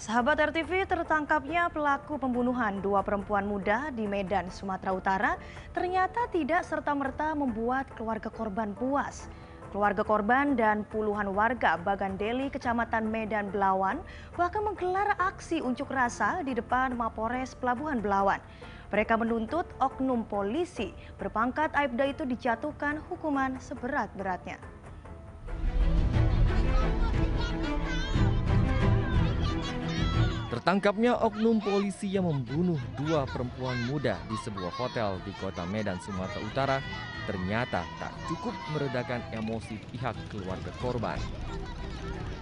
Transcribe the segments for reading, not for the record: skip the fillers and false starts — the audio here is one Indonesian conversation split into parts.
Sahabat RTV, tertangkapnya pelaku pembunuhan dua perempuan muda di Medan, Sumatera Utara ternyata tidak serta-merta membuat keluarga korban puas. Keluarga korban dan puluhan warga Bagandeli, Kecamatan Medan Belawan bahkan menggelar aksi unjuk rasa di depan Mapores Pelabuhan Belawan. Mereka menuntut oknum polisi berpangkat Aibda itu dijatuhkan hukuman seberat-beratnya. Tertangkapnya oknum polisi yang membunuh dua perempuan muda di sebuah hotel di kota Medan, Sumatera Utara ternyata tak cukup meredakan emosi pihak keluarga korban.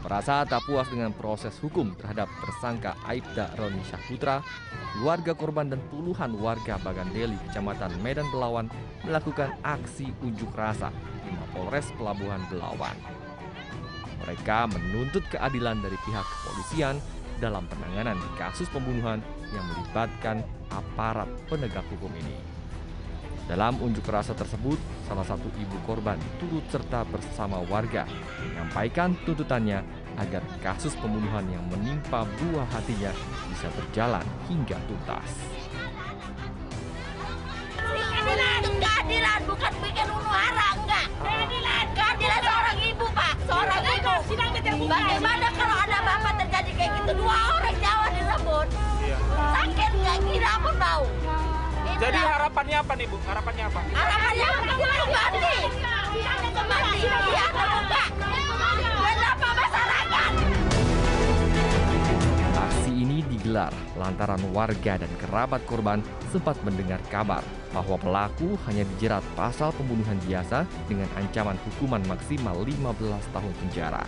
Merasa tak puas dengan proses hukum terhadap tersangka Aibda Roni Syahputra, keluarga korban dan puluhan warga Bagandeli, Kecamatan Medan Belawan melakukan aksi unjuk rasa di Mapolres Pelabuhan Belawan. Mereka menuntut keadilan dari pihak kepolisian dalam penanganan kasus pembunuhan yang melibatkan aparat penegak hukum ini. Dalam unjuk rasa tersebut, salah satu ibu korban turut serta bersama warga menyampaikan tuntutannya agar kasus pembunuhan yang menimpa buah hatinya bisa berjalan hingga tuntas. Keadilan bukan bikin huru hara, enggak. Keadilan seorang ibu, Pak. Seorang ibu. Bagaimana kalau ada bapak terjadi kayak gitu? Dua orang Jawa direbut. Sakit nggak kira aku tahu. Jadi harapannya apa nih, Bu? Harapannya apa? Harapannya kembali. Kembali. Iya, terbuka. Kenapa masyarakat? Aksi ini digelar lantaran warga dan kerabat korban sempat mendengar kabar bahwa pelaku hanya dijerat pasal pembunuhan biasa dengan ancaman hukuman maksimal 15 tahun penjara.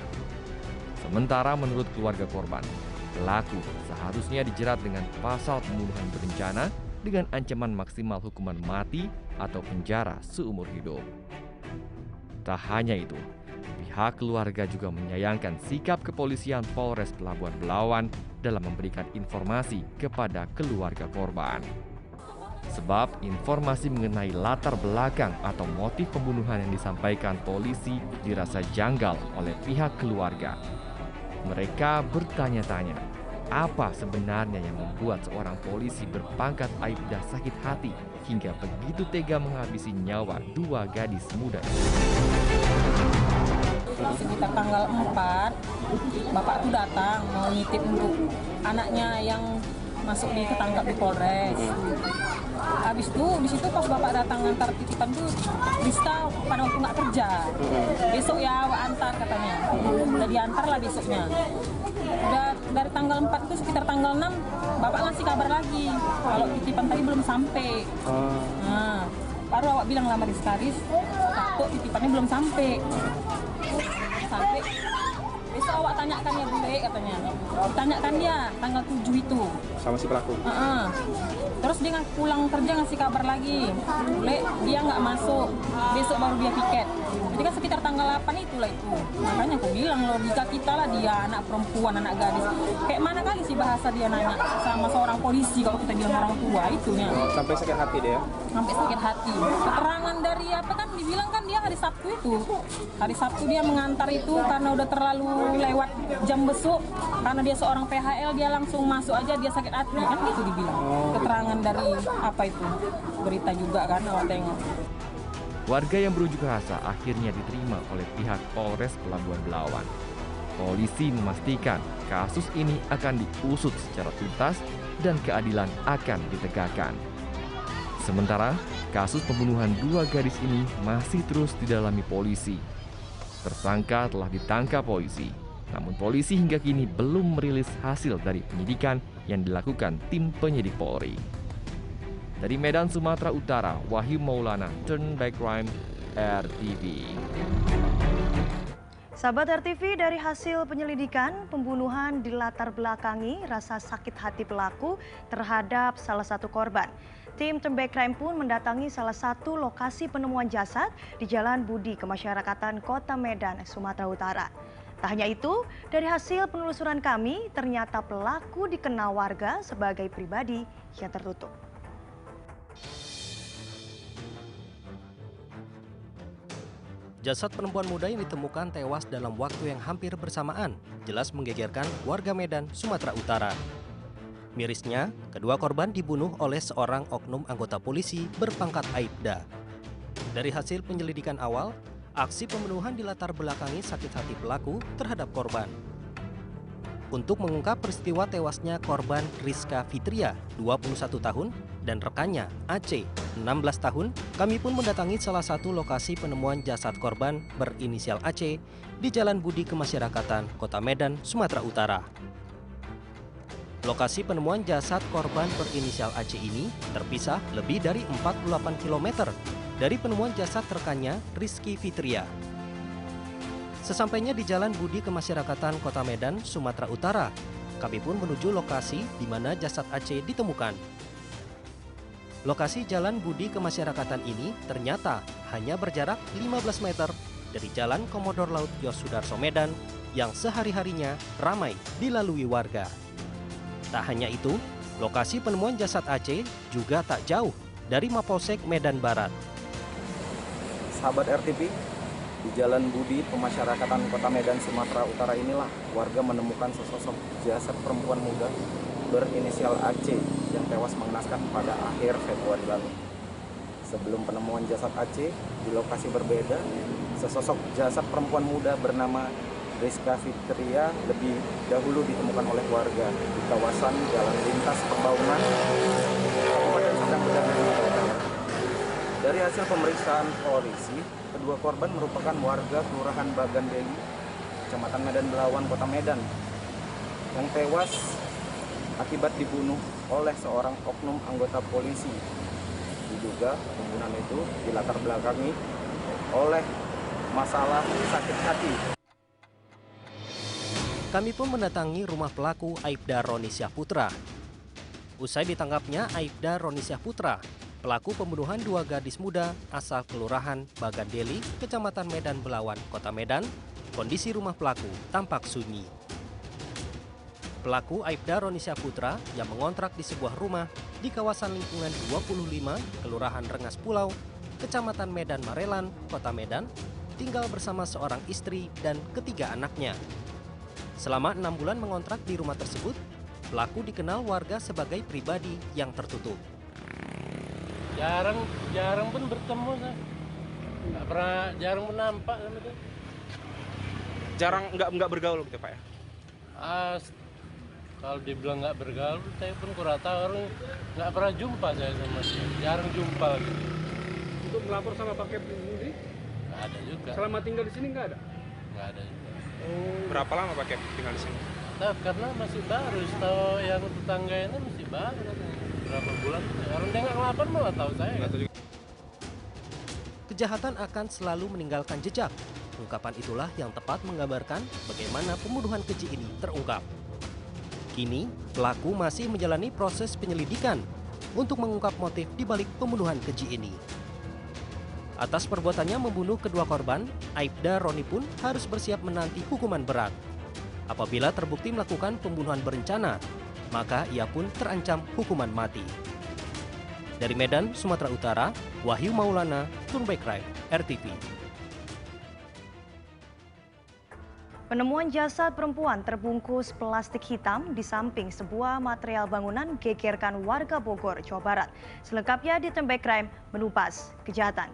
Sementara menurut keluarga korban, pelaku seharusnya dijerat dengan pasal pembunuhan berencana dengan ancaman maksimal hukuman mati atau penjara seumur hidup. Tak hanya itu, pihak keluarga juga menyayangkan sikap kepolisian Polres Pelabuhan Belawan dalam memberikan informasi kepada keluarga korban. Sebab informasi mengenai latar belakang atau motif pembunuhan yang disampaikan polisi dirasa janggal oleh pihak keluarga. Mereka bertanya-tanya, apa sebenarnya yang membuat seorang polisi berpangkat Aibda sakit hati hingga begitu tega menghabisi nyawa dua gadis muda. Sekitar tanggal 4, bapak tuh datang mau nitip untuk anaknya yang masuk ketangkap di Polres. Habis itu, di situ pas bapak datang antar titipan tuh, Rista pada waktu nggak kerja. Besok ya awak antar katanya. Udah diantar lah besoknya. Udah dari tanggal 4 itu sekitar tanggal 6, bapak ngasih kabar lagi kalau titipan tadi belum sampai. Nah, baru awak bilang sama Rizkaris, takut titipannya belum sampai. Besok awak tanyakan ya bule katanya. Ditanyakan dia tanggal 7 itu. Sama si pelaku? Terus dia pulang kerja ngasih kabar lagi. Bule, dia nggak masuk. Besok baru dia piket. Jadi kan sekitar tanggal 8 itulah itu. Makanya aku bilang logika kita lah dia anak perempuan, anak gadis. Kayak mana kali sih bahasa dia nanya sama seorang polisi kalau kita bilang orang tua itunya. Sampai sakit hati dia? Sampai sakit hati. Keterangan dari apa kan dibilang kan dia hari Sabtu itu. Hari Sabtu dia mengantar itu karena udah terlalu lewat jam besuk. Karena dia seorang PHL dia langsung masuk aja dia sakit hati kan gitu dibilang. Keterangan dari apa itu berita juga kan awak tengok. Warga yang berunjuk rasa akhirnya diterima oleh pihak Polres Pelabuhan Belawan. Polisi memastikan kasus ini akan diusut secara tuntas dan keadilan akan ditegakkan. Sementara kasus pembunuhan dua gadis ini masih terus didalami polisi. Tersangka telah ditangkap polisi, namun polisi hingga kini belum merilis hasil dari penyidikan yang dilakukan tim penyidik Polri. Dari Medan, Sumatera Utara, Wahyu Maulana, Turn Back Crime, RTV. Sahabat RTV, dari hasil penyelidikan, pembunuhan dilatar belakangi rasa sakit hati pelaku terhadap salah satu korban. Tim Turn Back Crime pun mendatangi salah satu lokasi penemuan jasad di Jalan Budi Kemasyarakatan Kota Medan, Sumatera Utara. Tak hanya itu, dari hasil penelusuran kami, ternyata pelaku dikenal warga sebagai pribadi yang tertutup. Jasad perempuan muda yang ditemukan tewas dalam waktu yang hampir bersamaan, jelas menggegerkan warga Medan, Sumatera Utara. Mirisnya, kedua korban dibunuh oleh seorang oknum anggota polisi berpangkat Aibda. Dari hasil penyelidikan awal, aksi pembunuhan dilatar belakangi sakit hati pelaku terhadap korban. Untuk mengungkap peristiwa tewasnya korban Rizka Fitria, 21 tahun, dan rekannya Aceh, 16 tahun, kami pun mendatangi salah satu lokasi penemuan jasad korban berinisial Aceh di Jalan Budi Kemasyarakatan, Kota Medan, Sumatera Utara. Lokasi penemuan jasad korban berinisial Aceh ini terpisah lebih dari 48 km dari penemuan jasad rekannya Rizky Fitria. Sesampainya di Jalan Budi Kemasyarakatan Kota Medan, Sumatera Utara, kami pun menuju lokasi di mana jasad Aceh ditemukan. Lokasi Jalan Budi Kemasyarakatan ini ternyata hanya berjarak 15 meter dari Jalan Komodor Laut Yosudarso Medan yang sehari-harinya ramai dilalui warga. Tak hanya itu, lokasi penemuan jasad Aceh juga tak jauh dari Mapolsek Medan Barat. Sahabat RTP, di Jalan Budi Pemasyarakatan Kota Medan, Sumatera Utara inilah warga menemukan sesosok jasad perempuan muda berinisial Aceh yang tewas mengenaskan pada akhir Februari lalu. Sebelum penemuan jasad Aceh, di lokasi berbeda, sesosok jasad perempuan muda bernama Rizka Fitria lebih dahulu ditemukan oleh warga di kawasan Jalan Lintas Pembangunan, Kabupaten Serdang Bedagai, Sumatera Utara. Dari hasil pemeriksaan polisi, kedua korban merupakan warga Kelurahan Bagandeli, Kecamatan Medan Belawan, Kota Medan, yang tewas akibat dibunuh oleh seorang oknum anggota polisi. Diduga pembunuhan itu dilatar belakangi oleh masalah sakit hati. Kami pun mendatangi rumah pelaku Aibda Roni Syahputra. Usai ditangkapnya Aibda Roni Syahputra, pelaku pembunuhan dua gadis muda asal Kelurahan Bagandeli, Kecamatan Medan Belawan, Kota Medan, kondisi rumah pelaku tampak sunyi. Pelaku Aibda Roni Syahputra yang mengontrak di sebuah rumah di kawasan lingkungan 25, Kelurahan Rengas Pulau, Kecamatan Medan Marelan, Kota Medan, tinggal bersama seorang istri dan ketiga anaknya. Selama 6 bulan mengontrak di rumah tersebut, pelaku dikenal warga sebagai pribadi yang tertutup. Jarang pun bertemu, jarang menampak sama dia. Jarang nggak bergaul gitu Pak ya? Kalau dibilang nggak bergaul, saya pun kurang tahu, orang nggak pernah jumpa saya sama dia, jarang jumpa gitu. Untuk melapor sama Pak Kep sendiri? Nggak ada juga. Selama tinggal di sini nggak ada? Nggak ada juga. Berapa lama Pak Kep tinggal di sini? Nah, karena masih baru, setahu yang tetangga ini masih baru katanya. Berapa bulan? Orang dia nggak ngelapor malah tahu saya. Kejahatan akan selalu meninggalkan jejak. Ungkapan itulah yang tepat menggambarkan bagaimana pembunuhan keji ini terungkap. Kini, pelaku masih menjalani proses penyelidikan untuk mengungkap motif di balik pembunuhan keji ini. Atas perbuatannya membunuh kedua korban, Aibda Roni pun harus bersiap menanti hukuman berat. Apabila terbukti melakukan pembunuhan berencana, maka ia pun terancam hukuman mati. Dari Medan, Sumatera Utara, Wahyu Maulana, Turn Back Right, RTV. Penemuan jasad perempuan terbungkus plastik hitam di samping sebuah material bangunan gegerkan warga Bogor, Jawa Barat. Selengkapnya di Turn Back Crime menumpas kejahatan.